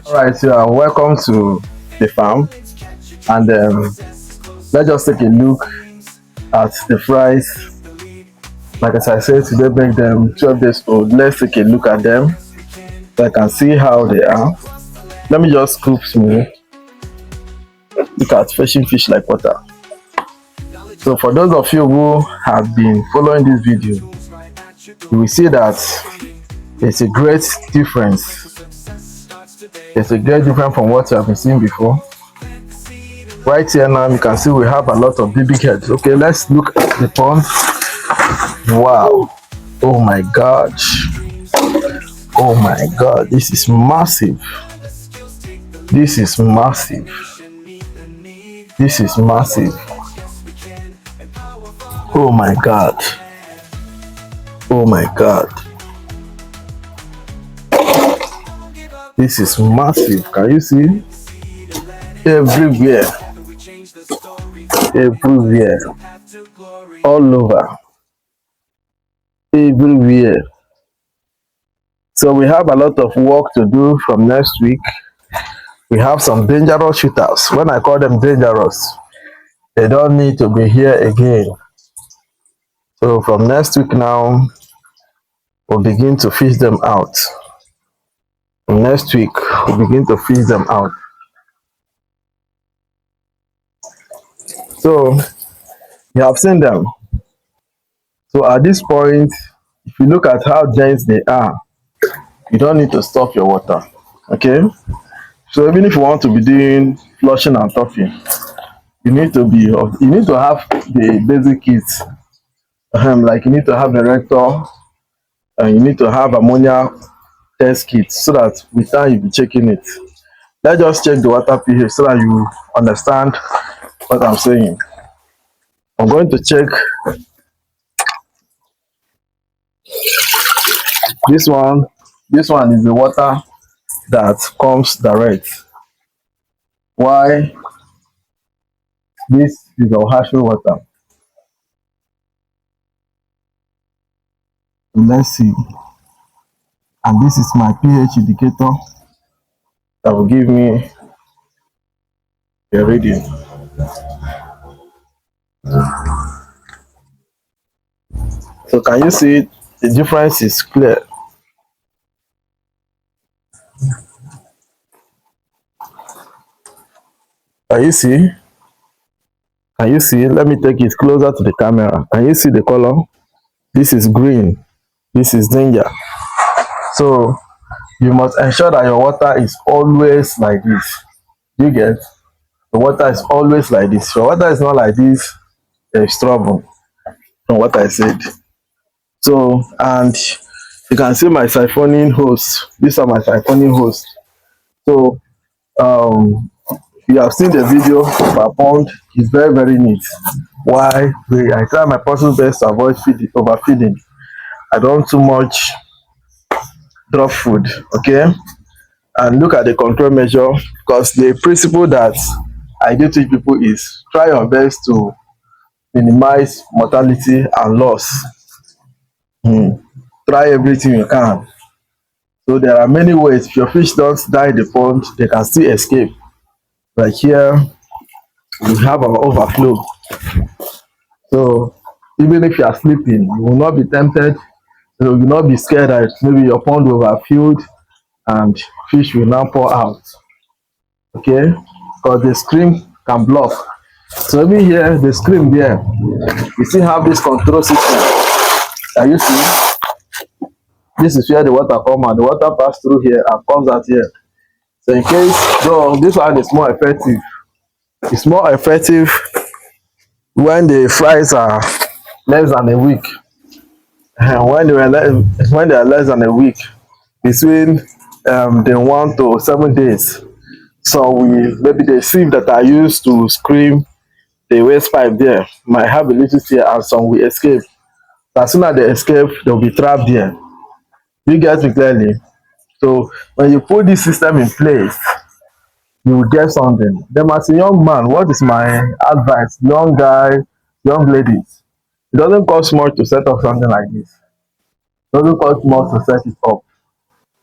All right, so welcome to the farm, and let's just take a look at the fries. Like as I said, today make them 12 days old. Let's take a look at them so I can see how they are. Let me just scoop small. Look at fishing fish like water. So for those of you who have been following this video, you will see that there's a great difference. There's a great difference from what you have been seeing before. Right here now, you can see we have a lot of baby heads. Okay, let's look at the pond. Wow. Oh my gosh. Oh my god, this is massive. This is massive. This is massive. Oh my god. Oh my god. This is massive. Can you see? Everywhere. Everywhere. All over. Everywhere. So we have a lot of work to do from next week. We have some dangerous shooters. When I call them dangerous, they don't need to be here again. So from next week now, we'll begin to fish them out. From next week, we'll begin to fish them out. So you have seen them. So at this point, if you look at how dense they are, you don't need to stop your water. Okay? So even if you want to be doing flushing and topping, you need to have the basic kits. Like you need to have a rector, and you need to have ammonia test kit so that with time you'll be checking it. Let's just check the water pH so that you understand what I'm saying. I'm going to check this one. This one is the water that comes direct. Why? This is our Ohashi water. Let's see. And this is my pH indicator that will give me a reading. So can you see the difference is clear? Can you see? Can you see? Let me take it closer to the camera. Can you see the color? This is green. This is danger. So you must ensure that your water is always like this. You get? The water is always like this. Your water is not like this, there's trouble from what I said. So, and you can see my siphoning hose. These are my siphoning hose. So you have seen the video of our pond. It's very, very neat. Why? I try my possible best to avoid overfeeding. I don't too much drop food, okay? And look at the control measure, because the principle that I do teach people is try your best to minimize mortality and loss. Try everything you can. So there are many ways. If your fish don't die in the pond, they can still escape. Like here, we have our overflow. So even if you are sleeping, you will not be tempted. You will not be scared that maybe your pond will overfilled and fish will now pour out. Okay? Because the stream can block. So even here, the stream there, you still have this control system. Can you see? This is where the water comes out. The water passes through here and comes out here. So in case, though, this one is more effective. It's more effective when the fries are less than a week. And when they are less than a week, between the 1 to 7 days. So maybe the sieve that I used to scream the waste pipe there might have a little tear and some will escape. So as soon as they escape, they'll be trapped there. You get me clearly? So when you put this system in place, you will get something. Then as a young man, what is my advice? Young guy, young ladies, it doesn't cost much to set up something like this. Doesn't cost much to set it up.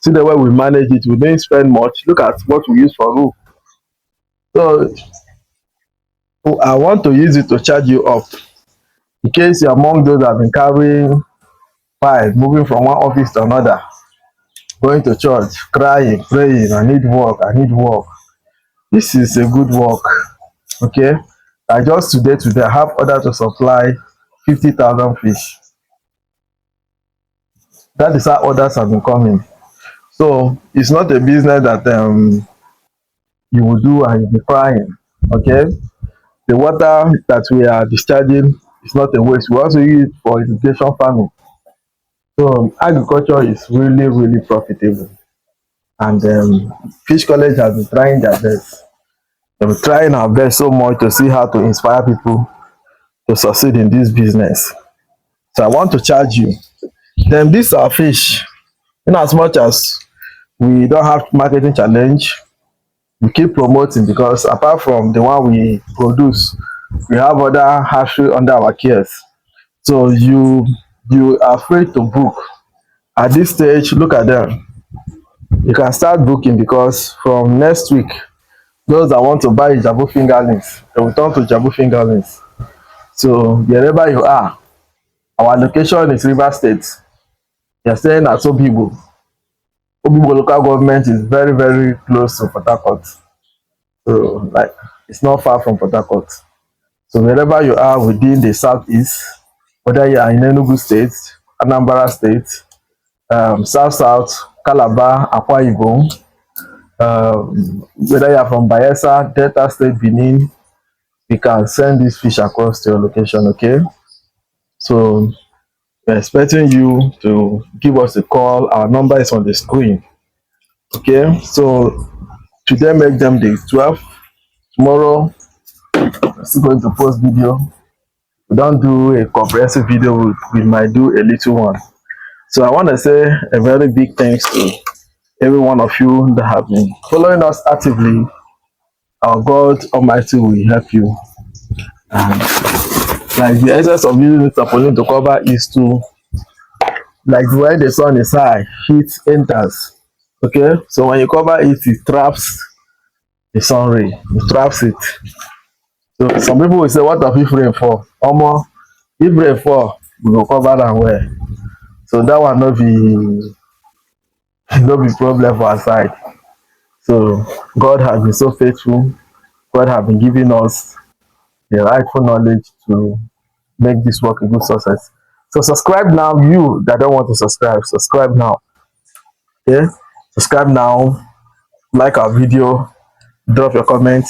See the way we manage it, we didn't spend much. Look at what we use for roof. So I want to use it to charge you up. In case you're among those that have been carrying files, moving from one office to another, going to church, crying, praying, I need work, I need work. This is a good work. Okay. I just today I have order to supply 50,000 fish. That is how orders have been coming. So it's not a business that you will do and you'll be crying. Okay. The water that we are discharging is not a waste. We also use it for irrigation farming. So agriculture is really, really profitable. And Fish College has been trying their best. They've been trying our best so much to see how to inspire people to succeed in this business. So I want to charge you. Then these are fish. In as much as we don't have marketing challenge, we keep promoting because apart from the one we produce, we have other hatchery under our cares. So you are free to book. At this stage, look at them. You can start booking because from next week, those that want to buy Jabu fingerlings, they will turn to Jabu fingerlings. So wherever you are, our location is River State. You're staying at Obibo. Obibo local government is very, very close to Port Harcourt. So like it's not far from Port Harcourt. So wherever you are within the southeast, whether you are in Enugu State, Anambra State, South South, Calabar, Akwa Ibom, whether you are from Bayelsa, Delta State, Benin, we can send this fish across to your location, okay? So we're expecting you to give us a call. Our number is on the screen, okay? So today make them the 12th. Tomorrow, we're still going to post video. We don't do a comprehensive video, we might do a little one. So I want to say a very big thanks to every one of you that have been following us actively. Our God Almighty will help you. And like the essence of using tarpaulin to cover is to, like when the sun is high, heat enters. Okay, so when you cover it, it traps the sun ray, it traps it. So some people will say, what if rain fall? Omo, if rain fall, we go cover am well. So that one no be no be problem for our side. So God has been so faithful. God has been giving us the rightful knowledge to make this work a good success. So subscribe now. You that don't want to subscribe, subscribe now. Yeah, subscribe now. Like our video. Drop your comment.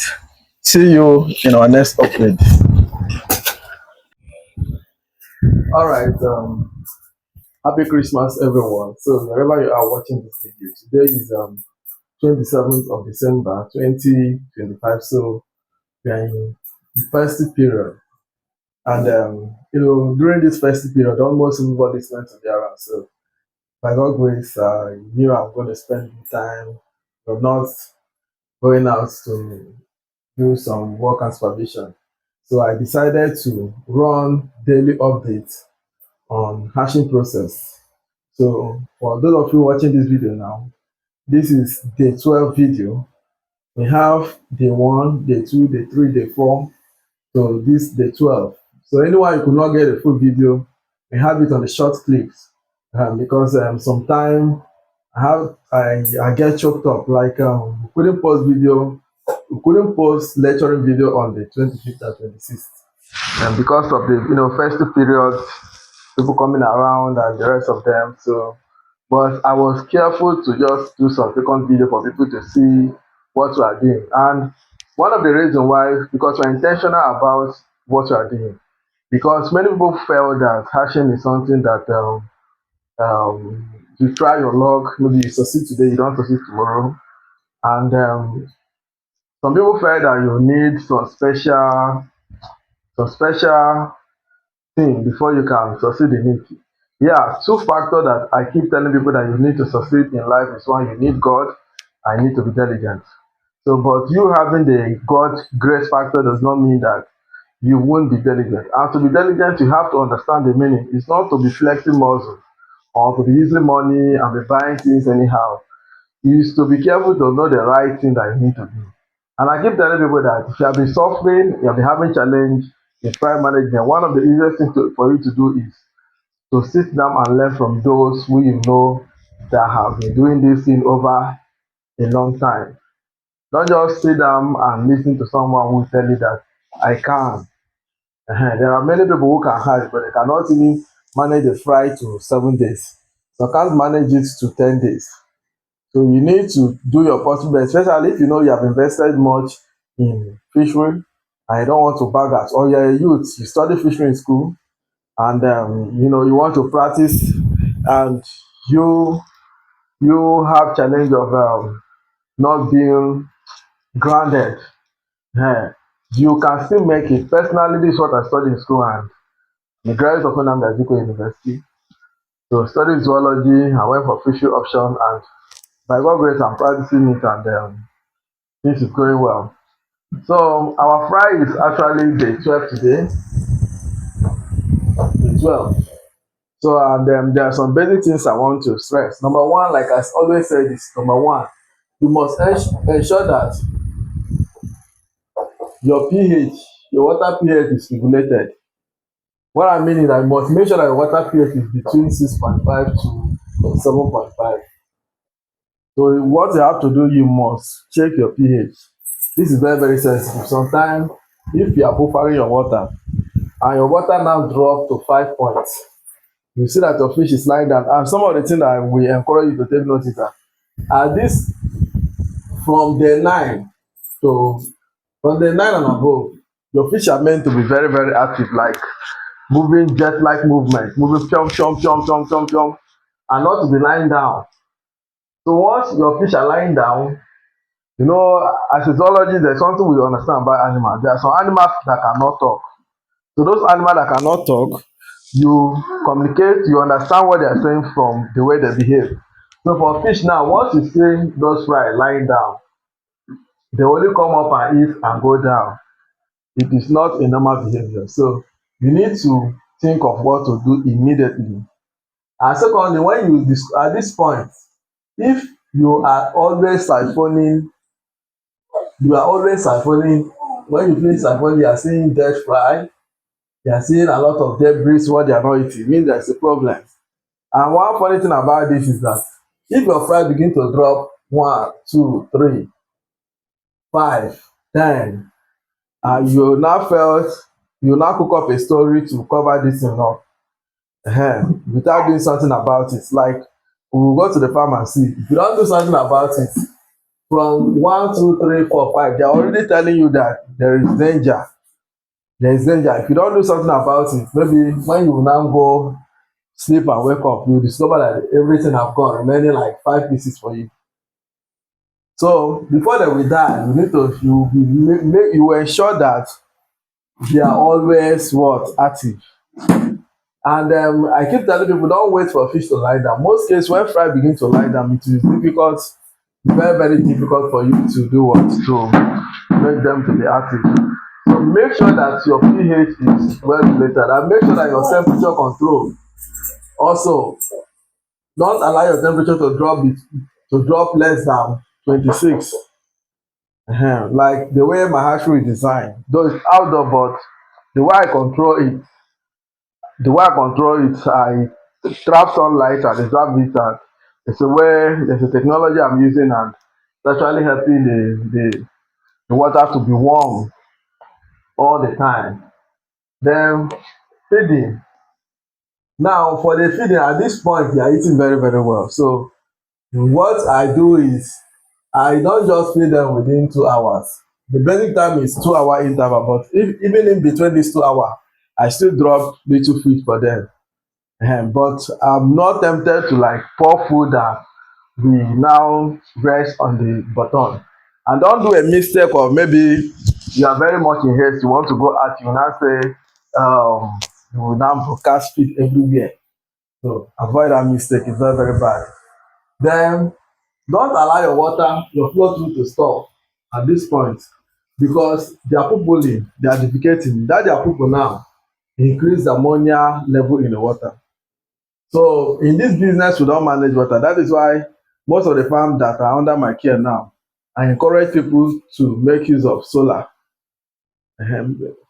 See you in our next upload. All right. Happy Christmas, everyone. So wherever you are watching this video, today is 27th of December 2025. So we are in the festive period. And during this festive period, almost everybody's meant to be around. So by God grace, I'm going to spend time. I'm not going out to do some work and supervision. So I decided to run daily updates on hashing process. So for those of you watching this video now, this is day 12 video. We have day 1, day 2, day 3, day 4. So this day 12. So anyone who could not get a full video, we have it on the short clips because sometimes I get choked up. Like we couldn't post video, we couldn't post lecturing video on the 25th and 26th, and because of the festive period, people coming around and the rest of them. So, but I was careful to just do some second video for people to see what we are doing. And one of the reasons why, because we're intentional about what we are doing. Because many people felt that hashing is something that you try your luck, maybe you succeed today, you don't succeed tomorrow. And some people felt that you need some special thing before you can succeed in it. Yeah, two factors that I keep telling people that you need to succeed in life is one, you need God, and you need to be diligent. So, but you having the God grace factor does not mean that you won't be diligent. And to be diligent, you have to understand the meaning. It's not to be flexing muscle or to be using money and be buying things anyhow. Is to be careful to know the right thing that you need to do. And I keep telling people that if you have been suffering, you have been having challenge in price management, one of the easiest things for you to do is to sit down and learn from those who you know that have been doing this thing over a long time. Don't just sit down and listen to someone who tell you that I can. There are many people who can hide, but they cannot even manage the fry to 7 days. Some can't manage it to 10 days. So you need to do your possible best, especially if you know you have invested much in fishery and you don't want to bag out, or you're a youth, you study fishery in school, and you know you want to practice, and you you have challenge of not being grounded. eh, you can still make it. Personally, this is what I studied in school, and the graduate of Nnamdi Azikiwe University. So studied zoology, I went for fishery option, and by God grace, I'm practicing it, and this is going well. So our fry is actually day 12 today, day 12. So and there are some basic things I want to stress. Number one, like I always say, this number one, you must ensure that your pH, your water pH is regulated. What I mean is that you must make sure that your water pH is between 6.5 to 7.5. So what you have to do, you must check your pH. This is very, very sensitive. Sometimes if you are buffering your water and your water now drop to 5 points, you see that your fish is lying down. And some of the things that we encourage you to take notice of are this from the 9 to from the 9 and above. Your fish are meant to be very, very active, like moving jet-like movement, moving chomp, chomp, chomp, chomp, chomp, chomp, and not to be lying down. So once your fish are lying down, you know, as a zoologist, there's something we understand about animals. There are some animals that cannot talk. So those animals that cannot talk, you communicate, you understand what they are saying from the way they behave. So for fish now, once you see those fry lying down, they only come up and eat and go down. It is not a normal behavior. So you need to think of what to do immediately. And secondly, when you at this point, if you are always siphoning, when you finish siphoning, you are seeing dead fry, you are seeing a lot of debris what they are not eating, means there's a problem. And one funny thing about this is that if your fry begin to drop 1, 2, 3, 5, 10, and you now cook up a story to cover this thing up, without doing something about it. Like we will go to the farm and see. If you don't do something about it, from 1, 2, 3, 4, 5, they are already telling you that there is danger. There is danger. If you don't do something about it, maybe when you now go sleep and wake up, you discover that everything have gone, remaining like 5 pieces for you. So before they will die, you need to you ensure that they are always what active. And I keep telling people, don't wait for fish to lie down. Most cases, when fry begin to lie down, it is difficult, very, very difficult for you to do what? To make them to be active. So make sure that your pH is well regulated, and make sure that your temperature control. Also, don't allow your temperature to drop less than 26. Like the way my hatchery is designed, though it's outdoor, but the way I control it, I trap sunlight and observe it, and there's a technology I'm using, and it's actually helping the water to be warm all the time. Then feeding. Now for the feeding, at this point they are eating very, very well. So what I do is I don't just feed them within 2 hours. The basic time is 2 hour interval, but if even in between these 2 hours, I still drop little feed for them. But I'm not tempted to like pour food that we now rest on the button. And don't do a mistake of maybe you are very much in haste, you want to go out, you now say you will now broadcast feed everywhere. So avoid that mistake, it's very, very bad. Then don't allow your flow through to stop at this point, because they are pooping, they are defecating. That their poop now increase the ammonia level in the water. So in this business, we don't manage water. That is why most of the farms that are under my care now, I encourage people to make use of solar.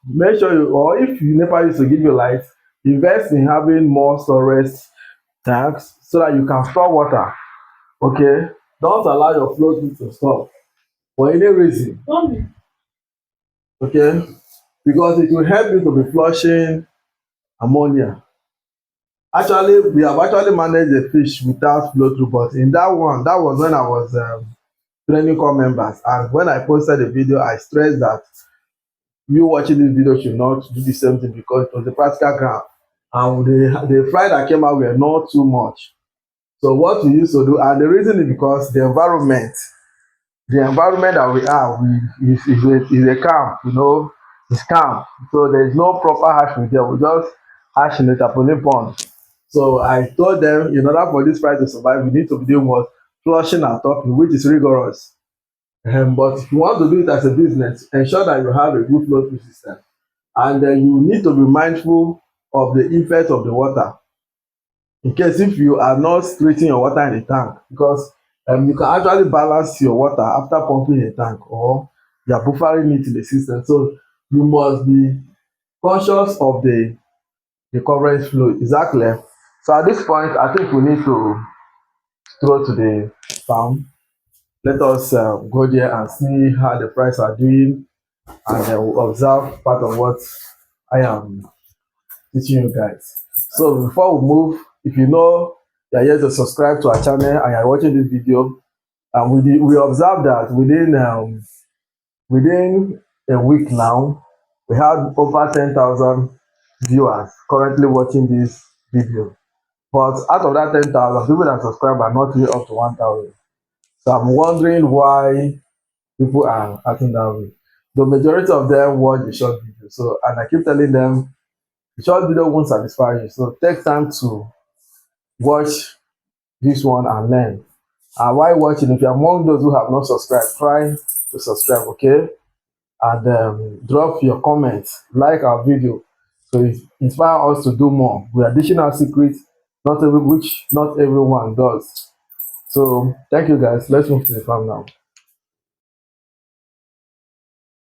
Make sure you, or if you never used to give you light, invest in having more storage tanks so that you can store water. Okay, don't allow your flow to stop for any reason. Okay, because it will help you to be flushing ammonia. Actually, we have actually managed the fish without flow through, but in that one, that was when I was training core members, and when I posted the video, I stressed that you watching this video should not do the same thing because it was a practical ground, and the fry that came out were not too much. So what we used to do, and the reason is because the environment that we are, is a camp, you know, it's camp. So there's no proper hatchery there. We just hatch in the taponi pond. So I told them, in order for this fry to survive, we need to be doing what? Flushing and topping, which is rigorous. But if you want to do it as a business, ensure that you have a good flow through system. And then you need to be mindful of the effect of the water. In case if you are not treating your water in a tank, because you can actually balance your water after pumping a tank, or you are buffering it in the system. So you must be conscious of the current flow. Is that clear? So at this point, I think we need to throw to the farm. Let us go there and see how the price are doing, and then we'll observe part of what I am teaching you guys. So before we move, if you know you are here to subscribe to our channel and you are watching this video, and we observed that within a week now, we had over 10,000 viewers currently watching this video. But out of that 10,000, people that subscribe are not really up to 1,000. So I'm wondering why people are acting that way. The majority of them watch the short video. So, and I keep telling them, the short video won't satisfy you. So take time to watch this one and learn. And while watching, if you're among those who have not subscribed, try to subscribe, okay? And drop your comments, like our video, so it inspire us to do more. We are dishing out secrets, which not everyone does. So thank you guys. Let's move to the farm now.